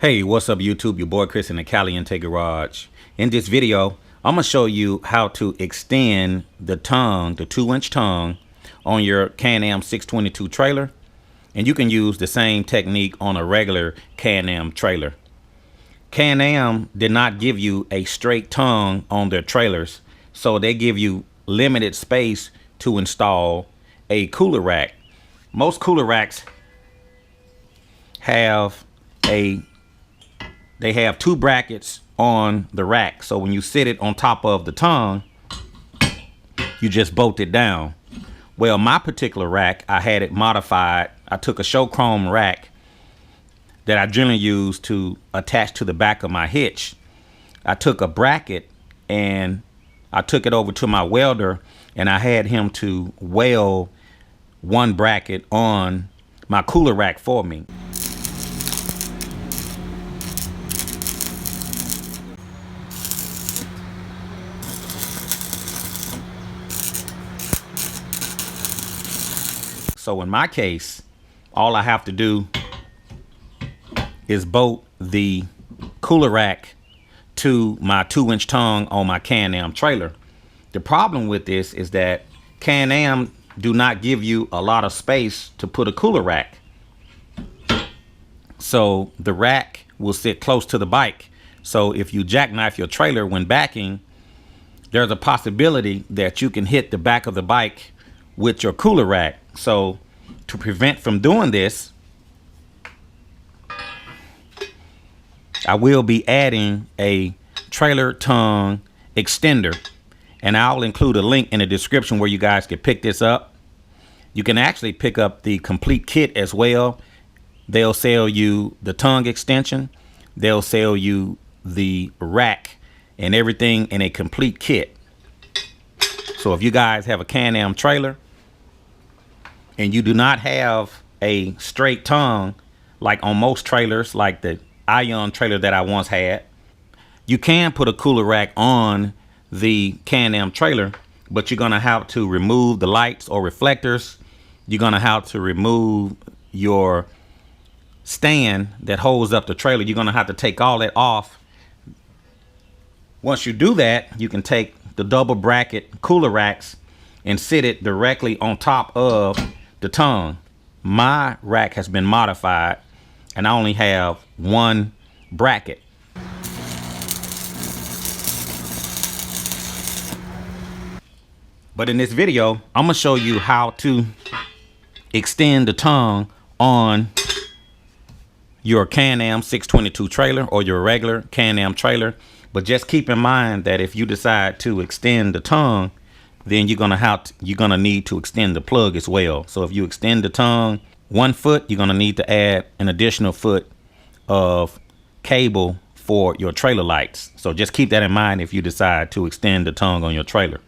Hey, what's up YouTube? Your boy Chris in the Caliente garage. In this video, I'm gonna show you how to extend the tongue, the 2-inch tongue on your Can-Am 622 trailer. And you can use the same technique on a regular Can-Am trailer. Can-Am did not give you a straight tongue on their trailers, so they give you limited space to install a cooler rack. Most cooler racks have they have two brackets on the rack, so when you sit it on top of the tongue, you just bolt it down. Well, my particular rack, I had it modified. I took a show chrome rack that I generally use to attach to the back of my hitch. I took a bracket and I took it over to my welder, and I had him to weld one bracket on my cooler rack for me. So in my case, all I have to do is bolt the cooler rack to my 2-inch tongue on my Can-Am trailer. The problem with this is that Can-Am do not give you a lot of space to put a cooler rack. So the rack will sit close to the bike. So if you jackknife your trailer when backing, there's a possibility that you can hit the back of the bike with your cooler rack. So to prevent from doing this, I will be adding a trailer tongue extender, and I'll include a link in the description where you guys can pick this up. You can actually pick up the complete kit as well. They'll sell you the tongue extension, they'll sell you the rack and everything in a complete kit. So if you guys have a Can-Am trailer and you do not have a straight tongue like on most trailers, like the Ion trailer that I once had, you can put a cooler rack on the Can-Am trailer, but you're gonna have to remove the lights or reflectors. You're gonna have to remove your stand that holds up the trailer. You're gonna have to take all that off. Once you do that, you can take the double bracket cooler racks and sit it directly on top of the tongue. My rack has been modified and I only have one bracket. But in this video, I'm gonna show you how to extend the tongue on your Can-Am 622 trailer or your regular Can-Am trailer. But just keep in mind that if you decide to extend the tongue, then you're gonna need to extend the plug as well. So if you extend the tongue 1 foot, you're gonna need to add an additional foot of cable for your trailer lights. So just keep that in mind if you decide to extend the tongue on your trailer.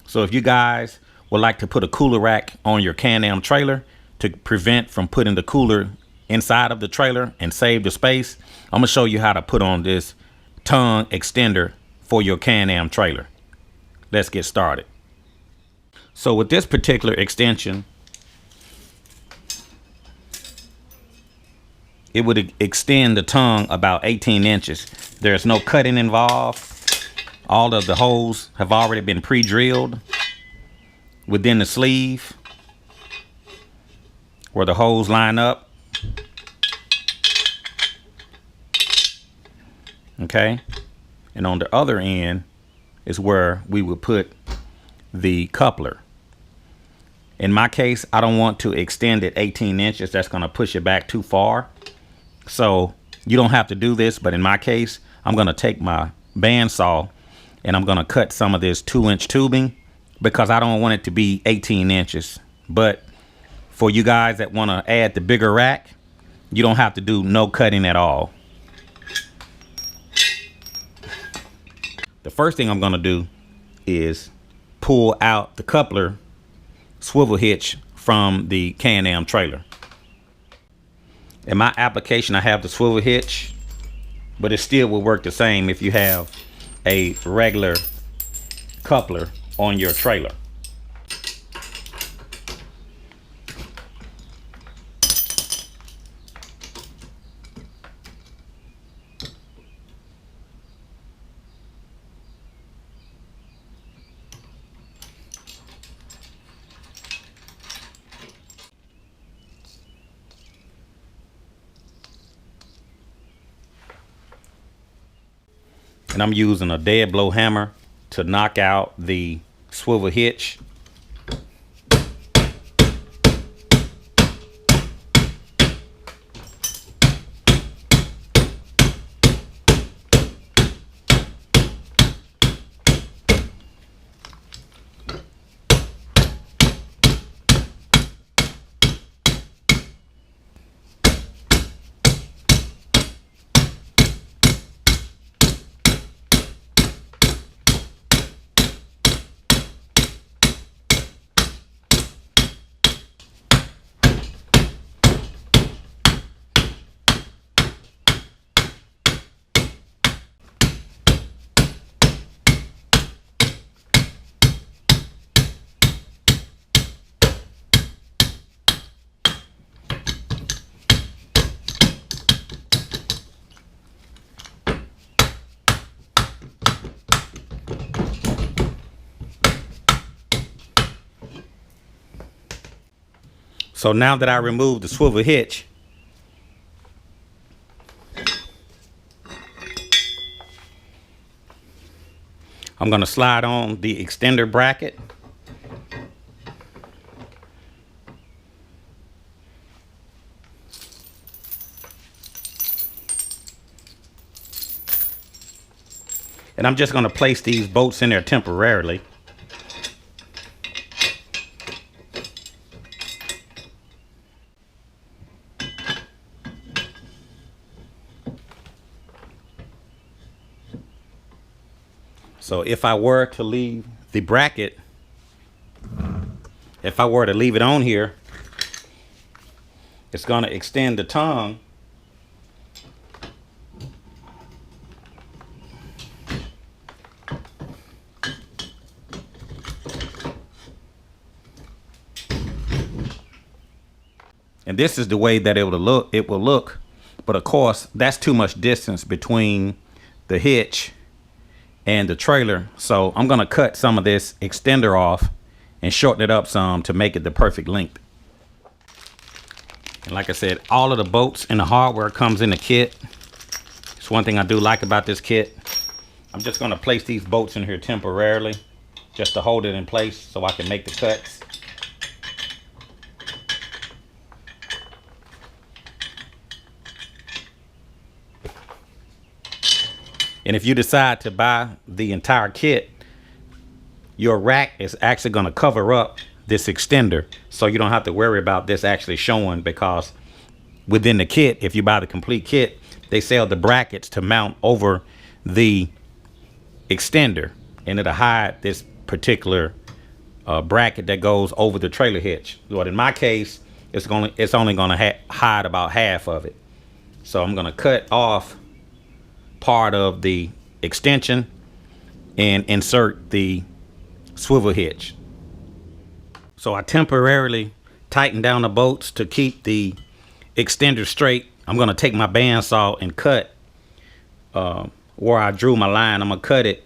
So if you guys would like to put a cooler rack on your Can-Am trailer to prevent from putting the cooler inside of the trailer and save the space, I'm gonna show you how to put on this tongue extender for your Can-Am trailer. Let's get started. So with this particular extension, it would extend the tongue about 18 inches. There's no cutting involved. All of the holes have already been pre-drilled within the sleeve where the holes line up. Okay, and on the other end is where we would put the coupler. In my case, I don't want to extend it 18 inches. That's going to push it back too far. So you don't have to do this, but in my case, I'm going to take my bandsaw and I'm going to cut some of this 2-inch tubing because I don't want it to be 18 inches. But for you guys that want to add the bigger rack, you don't have to do no cutting at all. The first thing I'm going to do is pull out the coupler swivel hitch from the Can-Am trailer. In my application, I have the swivel hitch, but it still will work the same if you have a regular coupler on your trailer. and I'm using a dead blow hammer to knock out the swivel hitch. So now that I removed the swivel hitch, I'm going to slide on the extender bracket. And I'm just going to place these bolts in there temporarily. So if I were to leave the bracket, if I were to leave it on here, it's going to extend the tongue. And this is the way that it will look. But of course, that's too much distance between the hitch and the trailer. So I'm going to cut some of this extender off and shorten it up some to make it the perfect length. And like I said, all of the bolts and the hardware comes in the kit. It's one thing I do like about this kit. I'm just going to place these bolts in here temporarily just to hold it in place so I can make the cuts. And if you decide to buy the entire kit, your rack is actually going to cover up this extender, so you don't have to worry about this actually showing, because within the kit, if you buy the complete kit, they sell the brackets to mount over the extender, and it'll hide this particular bracket that goes over the trailer hitch. But in my case, it's only going to hide about half of it. So I'm going to cut off part of the extension and insert the swivel hitch. So I temporarily tighten down the bolts to keep the extender straight. I'm going to take my bandsaw and cut where I drew my line. I'm going to cut it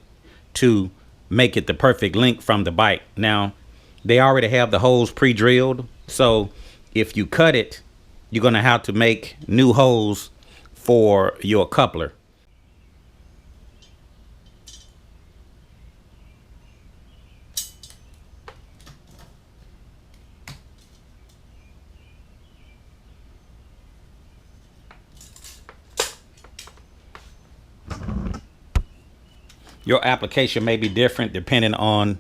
to make it the perfect length from the bike. Now, they already have the holes pre-drilled, so if you cut it, you're going to have to make new holes for your coupler. Your application may be different depending on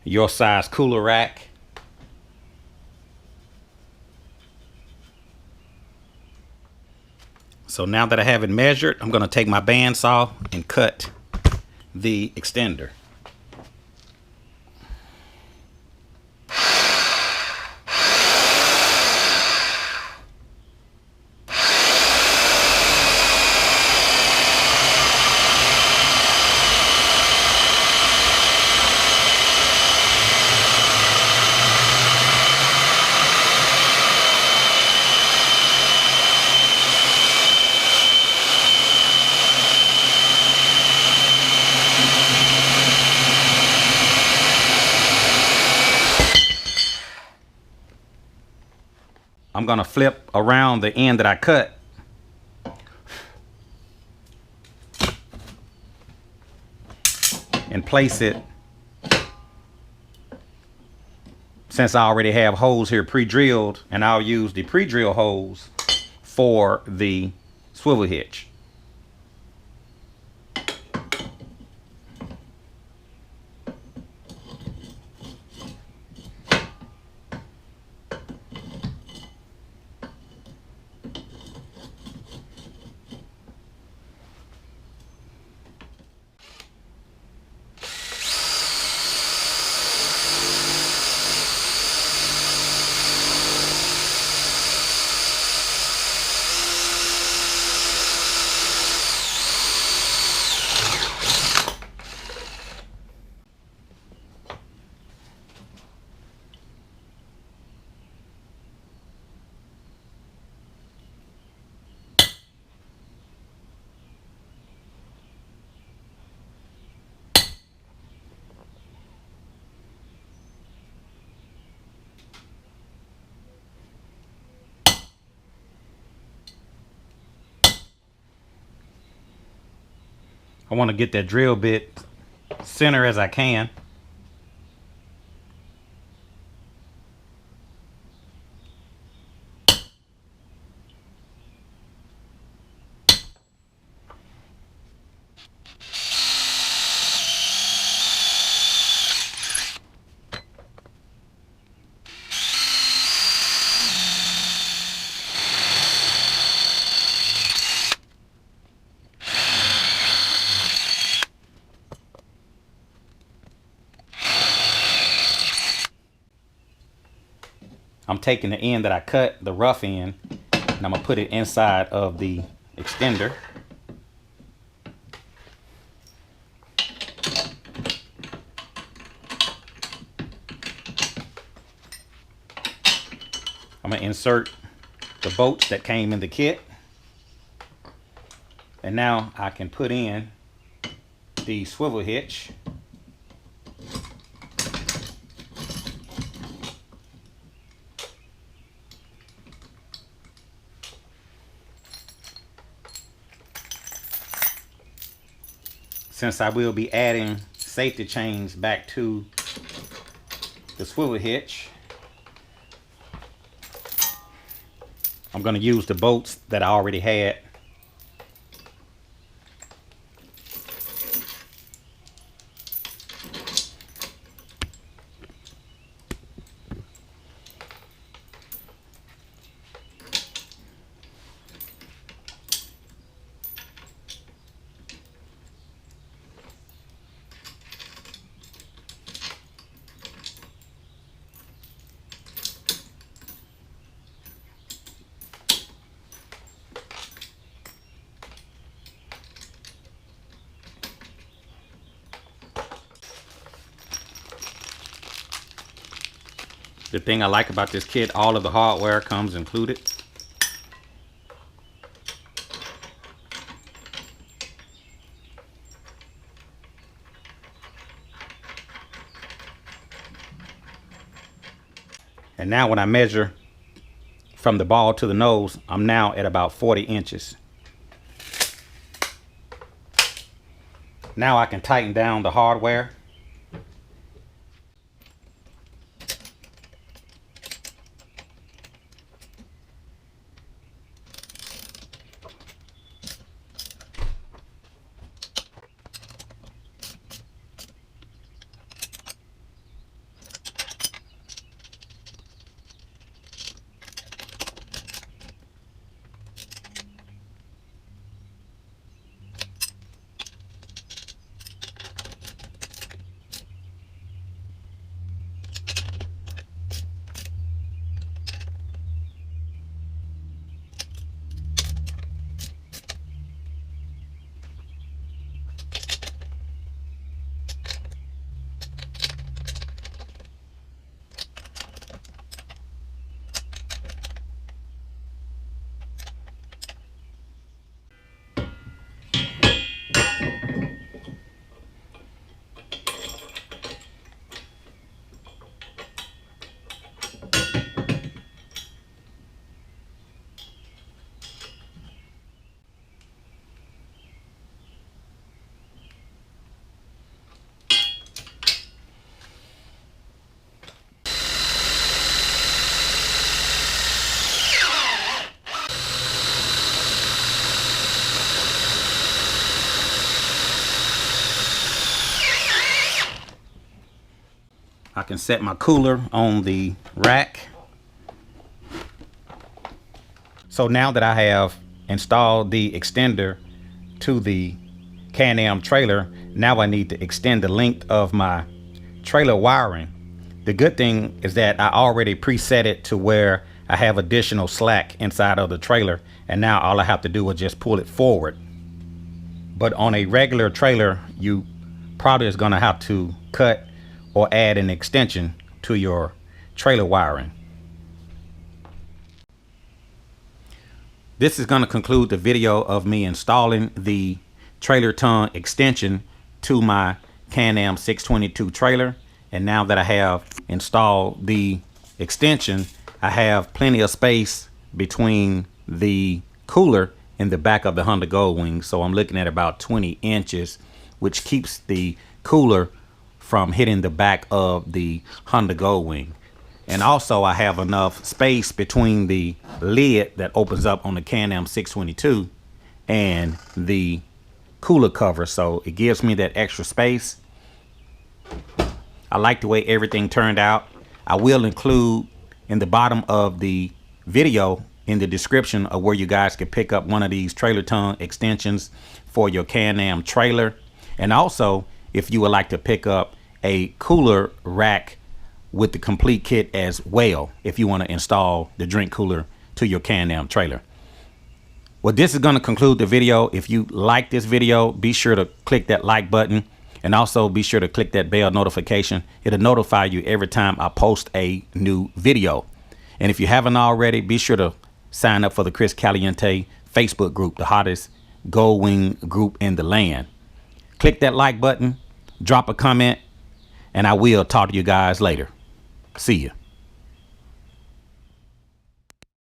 your size cooler rack. So now that I have it measured, I'm going to take my bandsaw and cut the extender. I'm going to flip around the end that I cut. and place it, since I already have holes here pre-drilled, and I'll use the pre-drill holes for the swivel hitch. I want to get that drill bit center as I can. I'm taking the end that I cut, the rough end, and I'm gonna put it inside of the extender. I'm gonna insert the bolts that came in the kit. And now I can put in the swivel hitch. Since I will be adding safety chains back to the swivel hitch, I'm going to use the bolts that I already had. The thing I like about this kit, all of the hardware comes included. And now when I measure from the ball to the nose, I'm now at about 40 inches. Now I can tighten down the hardware. I can set my cooler on the rack. So now that I have installed the extender to the Can-Am trailer, now I need to extend the length of my trailer wiring. The good thing is that I already preset it to where I have additional slack inside of the trailer, and now all I have to do is just pull it forward. But on a regular trailer, you probably is going to have to cut or add an extension to your trailer wiring. This is going to conclude the video of me installing the trailer tongue extension to my Can-Am 622 trailer. And now that I have installed the extension, I have plenty of space between the cooler and the back of the Honda Goldwing. So I'm looking at about 20 inches, which keeps the cooler from hitting the back of the Honda Goldwing. And also I have enough space between the lid that opens up on the Can-Am 622 and the cooler cover, so it gives me that extra space. I like the way everything turned out. I will include in the bottom of the video in the description of where you guys can pick up one of these trailer tongue extensions for your Can-Am trailer. And also, if you would like to pick up a cooler rack with the complete kit as well, if you want to install the drink cooler to your Can-Am trailer. Well, this is going to conclude the video. If you like this video, be sure to click that like button, and also be sure to click that bell notification. It'll notify you every time I post a new video. And if you haven't already, be sure to sign up for the Chris Caliente Facebook group, the hottest Goldwing group in the land. Click that like button, drop a comment, and I will talk to you guys later. See you.